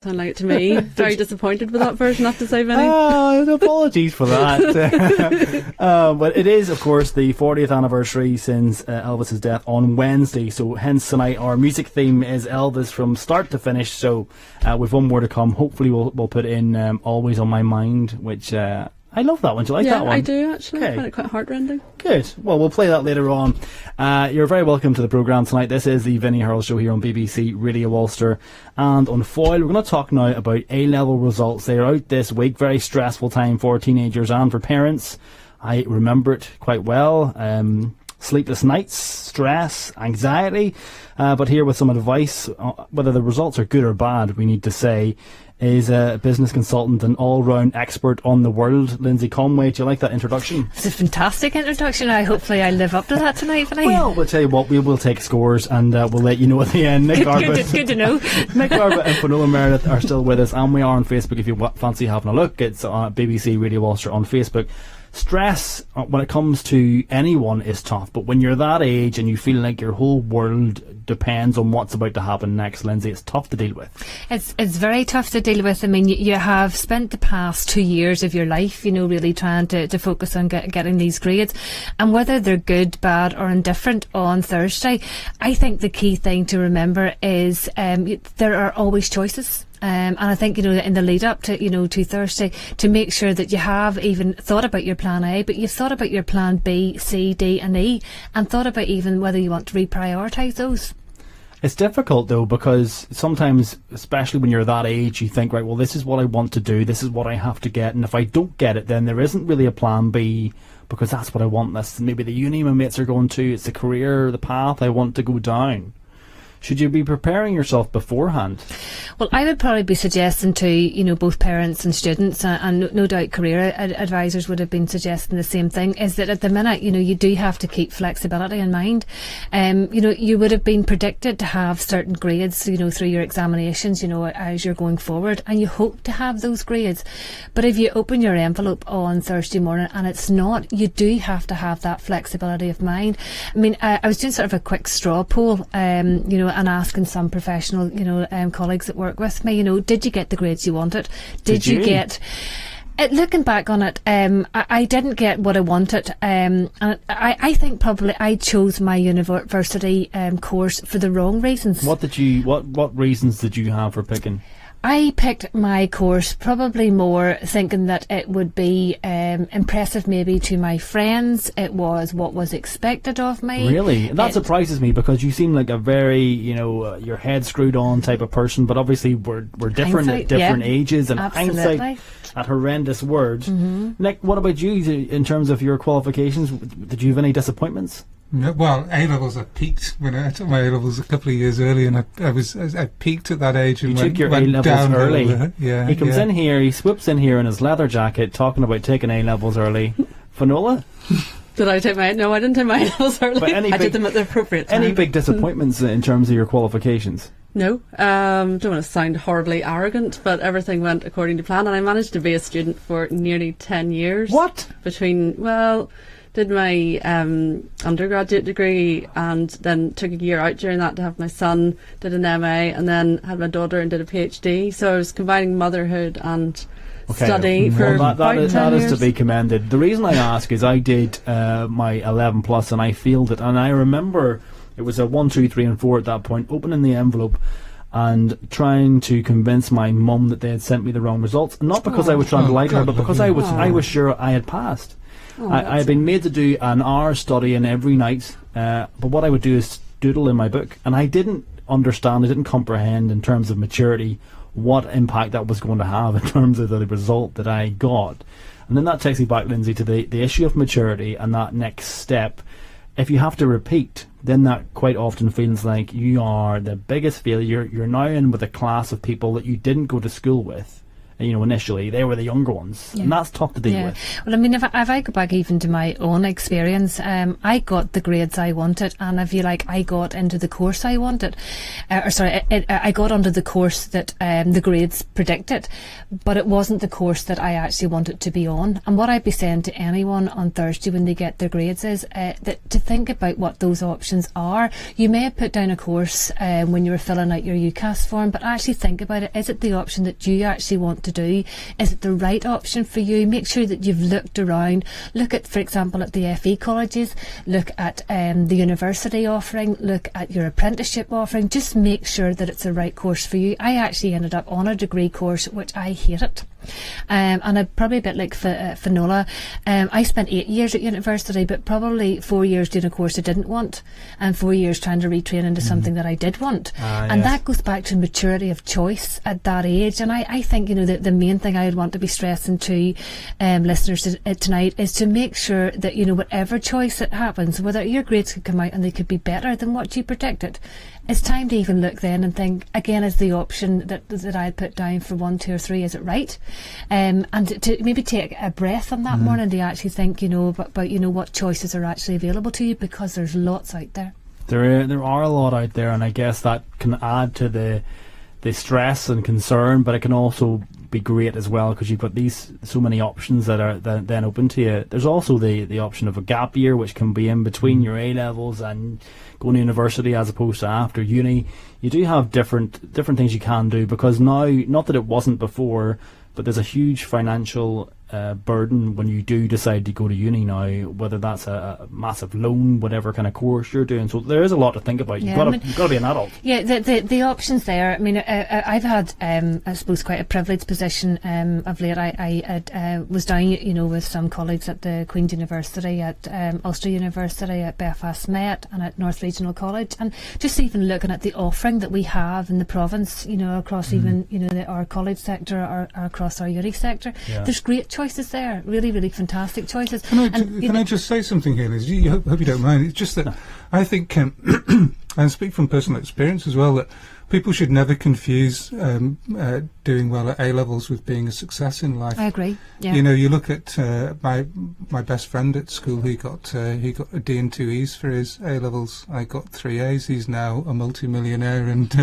Sound like it to me. Very disappointed with that version, I have to say, Vinny. Apologies for that. But it is, of course, the 40th anniversary since Elvis's death on Wednesday. So hence tonight our music theme is Elvis from start to finish. So with one more to come, hopefully we'll put in Always on My Mind, which I love that one. Do you like that one? Yeah, I do actually. Okay. I find it quite heartrending. Good. Well, we'll play that later on. You're very welcome to the programme tonight. This is the Vinny Hurl Show here on BBC Radio Ulster and on Foyle. We're going to talk now about A-level results. They are out this week. Very stressful time for teenagers and for parents. I remember it quite well. Sleepless nights, stress, anxiety. But here with some advice, whether the results are good or bad, we need to say, is a business consultant and all-round expert on the world, Linzi Conway. Do you like that introduction? It's a fantastic introduction. Hopefully I live up to that tonight, Vinny. Well, we'll tell you what, we will take scores and we'll let you know at the end. Nick Garbutt, good to know. Nick Garbutt and Fionola Meridith are still with us, and we are on Facebook if you fancy having a look. It's BBC Radio Ulster on Facebook. Stress, when it comes to anyone, is tough, but when you're that age and you feel like your whole world depends on what's about to happen next, Linzi, it's tough to deal with. It's very tough to deal with. I mean, you have spent the past 2 years of your life, really trying to focus on getting these grades, and whether they're good, bad or indifferent on Thursday, I think the key thing to remember is there are always choices. And I think, in the lead up to Thursday, to make sure that you have even thought about your plan A, but you've thought about your plan B, C, D and E, and thought about even whether you want to reprioritise those. It's difficult though, because sometimes, especially when you're that age, you think, right, well, this is what I want to do, this is what I have to get, and if I don't get it, then there isn't really a plan B, because that's what I want. That's maybe the uni my mates are going to, it's the career, the path I want to go down. Should you be preparing yourself beforehand? Well, I would probably be suggesting to, both parents and students, and no doubt career advisors would have been suggesting the same thing, is that at the minute, you do have to keep flexibility in mind. You would have been predicted to have certain grades, through your examinations, as you're going forward, and you hope to have those grades. But if you open your envelope on Thursday morning and it's not, you do have to have that flexibility of mind. I mean, I was doing sort of a quick straw poll, and asking some professional, colleagues that work with me, did you get the grades you wanted? Did you get... looking back on it, I didn't get what I wanted, and I think probably I chose my university course for the wrong reasons. What reasons did you have for picking? I picked my course probably more thinking that it would be impressive maybe to my friends. It was what was expected of me. Really? That surprises me, because you seem like a very, your head screwed on type of person, but obviously we're different at different ages, and absolutely. Hindsight, that horrendous word. Mm-hmm. Nick, what about you in terms of your qualifications? Did you have any disappointments? No, well, A-levels, I peaked when I took my A-levels a couple of years early, and I peaked at that age and took your went A-levels down early. Yeah, he comes in here, he swoops in here in his leather jacket talking about taking A-levels early. Fionola? Did I take my... No, I didn't take my A-levels early. I did them at the appropriate time. Any big disappointments in terms of your qualifications? No. Don't want to sound horribly arrogant, but everything went according to plan, and I managed to be a student for nearly 10 years. What? Did my undergraduate degree and then took a year out during that to have my son, did an MA, and then had my daughter and did a PhD. So I was combining motherhood and study for that is to be commended. The reason I ask is I did my 11 plus and I failed it, and I remember it was a 1, 2, 3 and 4 at that point, opening the envelope and trying to convince my mum that they had sent me the wrong results, not because I was trying to lie to her, but because I was sure I had passed. I had been made to do an hour studying every night, but what I would do is doodle in my book, and I didn't understand, I didn't comprehend in terms of maturity what impact that was going to have in terms of the result that I got. And then that takes me back, Linzi, to the issue of maturity and that next step. If you have to repeat, then that quite often feels like you are the biggest failure. You're now in with a class of people that you didn't go to school with. initially they were the younger ones, and that's tough to deal with. Well, I mean, if I go back even to my own experience, I got the grades I wanted, and if you like, I got into the course I wanted, I got onto the course that the grades predicted, but it wasn't the course that I actually wanted to be on. And what I'd be saying to anyone on Thursday when they get their grades is that to think about what those options are. You may have put down a course when you were filling out your UCAS form, but actually think about it. Is it the option that you actually want to do? Is it the right option for you? Make sure that you've looked around. Look at, for example, at the FE colleges. Look at the university offering. Look at your apprenticeship offering. Just make sure that it's the right course for you. I actually ended up on a degree course which I hated. And I'm probably a bit like Fionola. I spent 8 years at university, but probably 4 years doing a course I didn't want, and 4 years trying to retrain into something that I did want. And that goes back to maturity of choice at that age. And I think, the main thing I would want to be stressing to listeners tonight is to make sure that, whatever choice that happens, whether your grades could come out and they could be better than what you predicted, it's time to even look then and think, again, is the option that I put down for 1, 2 or 3, is it right? And to maybe take a breath on that morning to actually think, about what choices are actually available to you, because there's lots out there. There are a lot out there, and I guess that can add to the stress and concern, but it can also be great as well, because you've got so many options that are then open to you. There's also the option of a gap year, which can be in between your A levels and going to university as opposed to after uni. You do have different things you can do, because now, not that it wasn't before, but there's a huge financial burden when you do decide to go to uni now, whether that's a massive loan, whatever kind of course you're doing. So there is a lot to think about. You've got to be an adult. Yeah, the options there. I mean, I've had, I suppose, quite a privileged position of late. I was down, with some colleagues at the Queen's University, at Ulster University, at Belfast Met, and at North Regional College, and just even looking at the offering that we have in the province, across even, our college sector or across our uni sector. There's great choices there, really, really fantastic choices. Can I just say something here, Liz? Hope you don't mind. It's just that I think, and speak from personal experience as well, that people should never confuse doing well at A levels with being a success in life. I agree. Yeah. You look at my best friend at school. He got a D and 2 E's for his A levels. I got 3 A's. He's now a multi-millionaire, and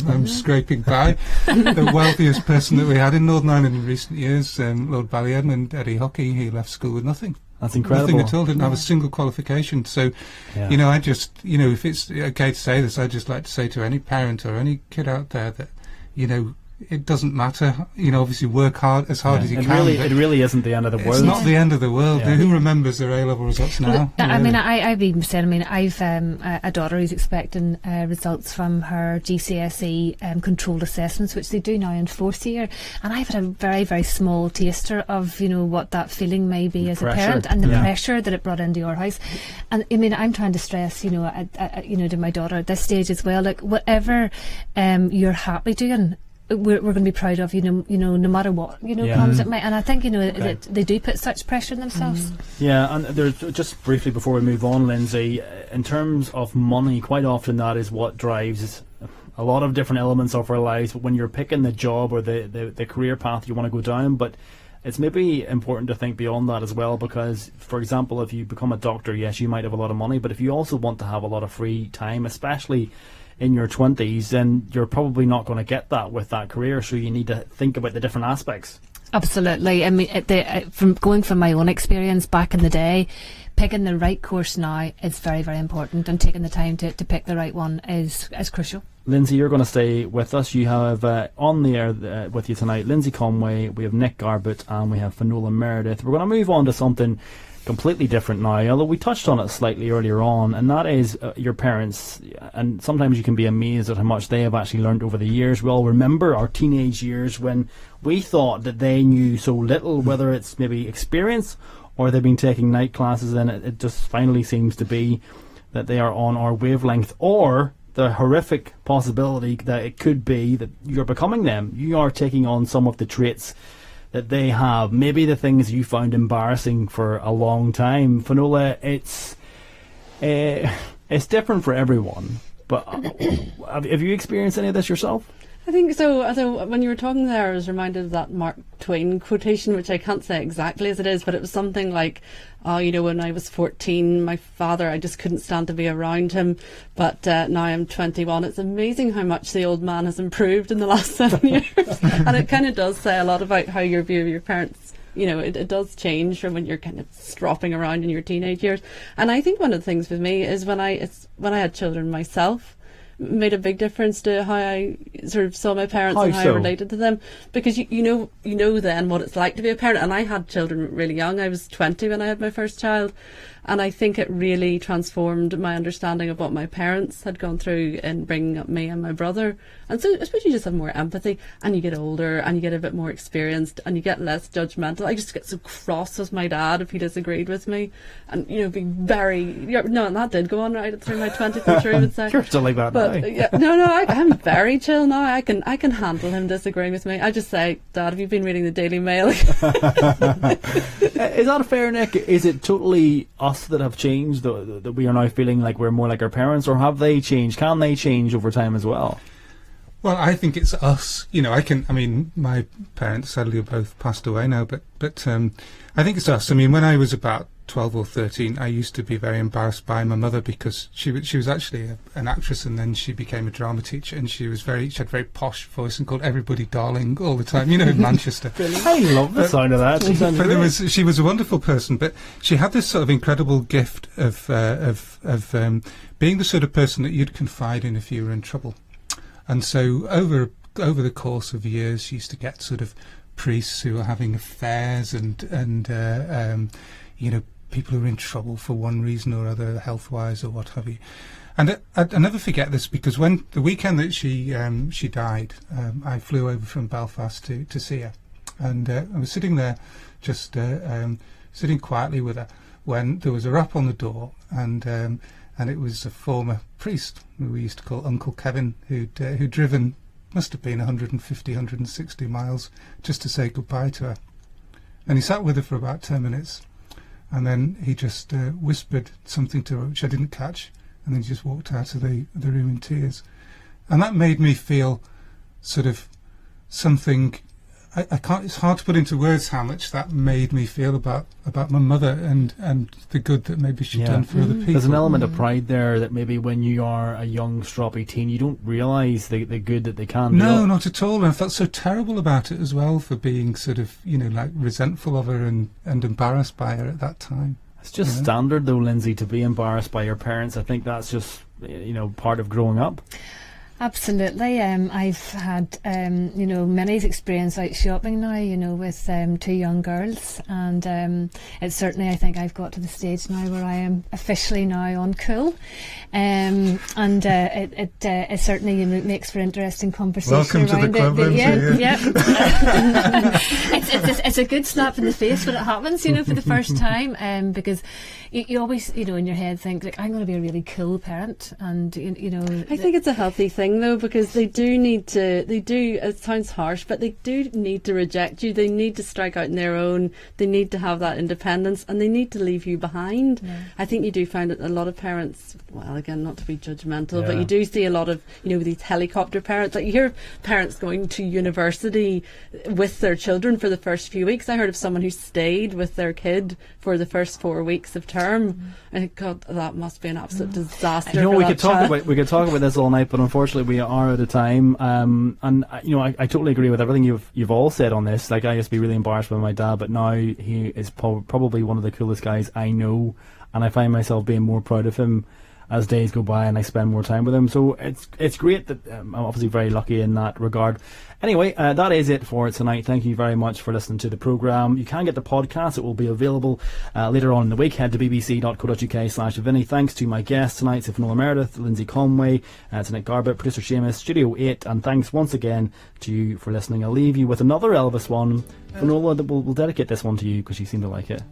I'm scraping by. The wealthiest person that we had in Northern Ireland in recent years, Lord Ballyedmund, Eddie Hockey. He left school with nothing. That's incredible. Nothing at all. Didn't have a single qualification. So, I just, if it's okay to say this, I'd just like to say to any parent or any kid out there that, it doesn't matter. Obviously work hard as you can. It really isn't the end of the world. It's not the end of the world. Yeah. Who remembers their A-level results now? I mean, I've even said, I've a daughter who's expecting results from her GCSE controlled assessments, which they do now in 4th year. And I've had a very, very small taster of, what that feeling may be as a parent, and the pressure that it brought into your house. And I'm trying to stress, to my daughter at this stage as well, like whatever you're happy doing, we're going to be proud of, no matter what, comes at me. And I think, that they do put such pressure on themselves. Yeah, and there's, just briefly before we move on, Lindsay, in terms of money, quite often that is what drives a lot of different elements of our lives. But when you're picking the job or the career path you want to go down, but it's maybe important to think beyond that as well, because, for example, if you become a doctor, yes, you might have a lot of money, but if you also want to have a lot of free time, especially in your 20s, then you're probably not going to get that with that career, so you need to think about the different aspects. Absolutely. I mean, from my own experience back in the day, picking the right course now is very, very important, and taking the time to pick the right one is crucial. Lindsay, you're going to stay with us. You have on the air with you tonight Linzi Conway, we have Nick Garbutt, and we have Fionola Meridith. We're going to move on to something completely different now, although we touched on it slightly earlier on, and that is your parents. And sometimes you can be amazed at how much they have actually learned over the years. We all remember our teenage years when we thought that they knew so little, whether it's maybe experience or they've been taking night classes, and it just finally seems to be that they are on our wavelength, or the horrific possibility that it could be that you're becoming them. You are taking on some of the traits that they have, maybe the things you found embarrassing for a long time. Fionola, it's different for everyone, but have you experienced any of this yourself? I think so. Although when you were talking there, I was reminded of that Mark Twain quotation, which I can't say exactly as it is, but it was something like, "Oh, when I was 14, my father, I just couldn't stand to be around him, but now I'm 21. It's amazing how much the old man has improved in the last 7 years." And it kind of does say a lot about how your view of your parents, it does change from when you're kind of stropping around in your teenage years. And I think one of the things with me is when I had children myself, made a big difference to how I sort of saw my parents and how I related to them, because you know then what it's like to be a parent. And I had children really young. I was 20 when I had my first child, and I think it really transformed my understanding of what my parents had gone through in bringing up me and my brother. And so I suppose you just have more empathy, and you get older and you get a bit more experienced and you get less judgmental. I just get so cross with my dad if he disagreed with me, and be very and that did go on right through my 20s, I'm sure I would say. You're still like that now. Yeah, I'm very chill now. I can handle him disagreeing with me. I just say, "Dad, have you been reading the Daily Mail?" Is that fair, Nick? Is it totally us that have changed, that we are now feeling like we're more like our parents, or have they changed? Can they change over time as well? Well, I think it's us. My parents sadly have both passed away now, but I think it's us. When I was about 12 or 13, I used to be very embarrassed by my mother, because she was actually an actress, and then she became a drama teacher, and she had a very posh voice and called everybody darling all the time, in Manchester. I love the sound of that. She was a wonderful person, but she had this sort of incredible gift of being the sort of person that you'd confide in if you were in trouble. And so over the course of years, she used to get sort of priests who were having affairs and people who were in trouble for one reason or other, health-wise or what have you. And I never forget this, because when the weekend that she died, I flew over from Belfast to see her, and I was sitting there, just sitting quietly with her, when there was a rap on the door, and it was a former priest who we used to call Uncle Kevin, who'd driven, must have been 150, 160 miles just to say goodbye to her. And he sat with her for about 10 minutes, and then he just whispered something to her, which I didn't catch, and then he just walked out of the room in tears. And that made me feel sort of something. I can't. It's hard to put into words how much that made me feel about my mother and the good that maybe she'd done for other people. There's an element of pride there that maybe when you are a young, stroppy teen, you don't realise the good that they can do. No, not at all. And I felt so terrible about it as well, for being sort of, like resentful of her and embarrassed by her at that time. It's just standard, though, Lindsay, to be embarrassed by your parents. I think that's just, part of growing up. Absolutely. I've had, Minnie's experience out shopping now, with 2 young girls, and it's certainly, I think I've got to the stage now where I am officially now on cool, and it certainly makes for interesting conversation. Welcome around to the club, Lindsay. It's a good slap in the face when it happens, for the first time, because you always, in your head think, like, I'm going to be a really cool parent, and I think it's a healthy thing, though, because it sounds harsh, but they do need to reject you. They need to strike out on their own. They need to have that independence, and they need to leave you behind. Yeah. I think you do find that a lot of parents, well, again, not to be judgmental, but you do see a lot of, these helicopter parents. Like, you hear parents going to university with their children for the first few weeks. I heard of someone who stayed with their kid for the first 4 weeks of term. I think, God, that must be an absolute disaster. We could talk about this all night, but unfortunately we are out of time. I totally agree with everything you've all said on this. Like, I used to be really embarrassed by my dad, but now he is probably one of the coolest guys I know, and I find myself being more proud of him as days go by and I spend more time with him. So it's great that I'm obviously very lucky in that regard. Anyway, that is it for tonight. Thank you very much for listening to the programme. You can get the podcast. It will be available later on in the week. Head to bbc.co.uk/Vinny. Thanks to my guests tonight, Fionola Meridith, Linzi Conway, to Nick Garbutt, producer Seamus, Studio 8, and thanks once again to you for listening. I'll leave you with another Elvis one. Fionola, we'll dedicate this one to you because you seem to like it.